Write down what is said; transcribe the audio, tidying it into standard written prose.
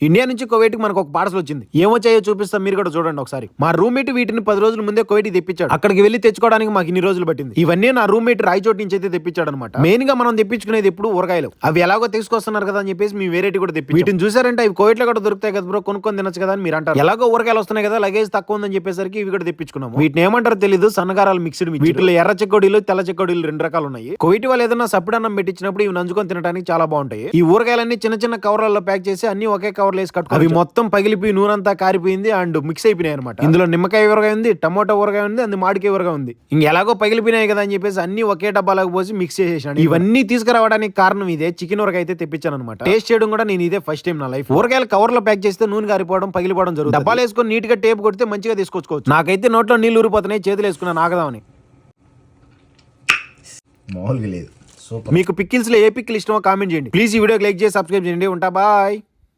India నుంచి Kuwait మనకు ఒక పార్సల్ వచ్చింది. ఏమొచ్చాయో చూపిస్తాం, మీరు కూడా చూడండి ఒకసారి. మా రూమ్మేట్ వీటిని 10 రోజుల ముందే కువైట్ తెప్పించాడు. అక్కడికి వెళ్లి తెచ్చుకోవడానికి మాకు ఇన్ని రోజులు పట్టింది. ఇవన్నీ నా రూమ్మేట్ రాయచోటి నుంచి అయితే తెప్పించాడు అనమాట. మెయిన్ గా మనం తెప్పించుకునేది ఎప్పుడు ఊరగాయలు. అవి ఎలాగో తీసుకొస్తున్నారు కదా అని చెప్పేసి మేము వేరేటి కూడా తెప్పి వీటిని చూసారంటే అవి కువైట్ లో కూడా దొరుకుతాయి కదా బ్రో, కొనుక్కొని తినచ్చు కదా అని మీరు అంటారు. ఎలాగో ఊరగాయలు వస్తున్నాయి కదా, లగేజ్ తక్కువ ఉందని చెప్పేసరికి ఇవి కూడా తెప్పించుకున్నాము. వీటిని ఏమంటారో తెలియదు, సన్నగారాలు మిక్స్డ్. వీటిలో ఎర్ర చెక్కోడీలు తెల్ల చెక్కోడీలు 2 రకాలు ఉన్నాయి. కువైట్ వాళ్ళు ఏదైనా సప్పుడన్నం పెట్టించినప్పుడు ఇవి నంచుకొని తినడానికి చాలా బాగుంటాయి. ఈ ఊరగాయలన్నీ చిన్న చిన్న కవర్లలో ప్యాక్ చేసి అన్ని ఒకే కవర్లో వేసి కట్టుకో. అవి మొత్తం పగిలిపోయి నూరంతా కారిపోయింది అండ్ మిక్స్ అయిపోయినాయి అనమాట. ఇందులో నిమ్మకాయ ఊరగాయ ఉంది, టమోటా ఊరగాయ ఉంది, అందు మామిడికాయ ఊరగాయ ఉంది. ఇంక ఎలాగో పగిలిపోయినాయి కదా అని చెప్పేసి అన్ని ఒకే డబ్బాలకు పోసి మిక్స్ చేసేసాను. ఇవన్నీ తీసుకురావడానికి కారణం ఇదే, చికెన్ ఊరగాయ అయితే తెప్పించాను అనమాట. టేస్ట్ చేయడం కూడా నేను ఇదే ఫస్ట్ టైం నా లైఫ్. ఊరగాయలు కవర్ లో ప్యాక్ చేస్తే నూనె గారిపోవడం, పగిలిపోవడం జరుగుతుంది. డబ్బాలు వేసుకొని నీట్ గా టేప్ కొడితే మంచిగా తీసుకొచ్చుకోవచ్చు. నాకైతే నోట్లో నీళ్లు ఊరిపోతున్నాయి, చేతులు వేసుకున్నాను ఆగదామని. మామూలుగా లేదు. మీకు పిక్కిల్స్ లో ఏ పిక్కిల్ ఇష్టమో కామెంట్ చేయండి ప్లీజ్. ఈ వీడియోకి లైక్ చేసి సబ్స్క్రైబ్ చేయండి. ఉంటా, బాయ్.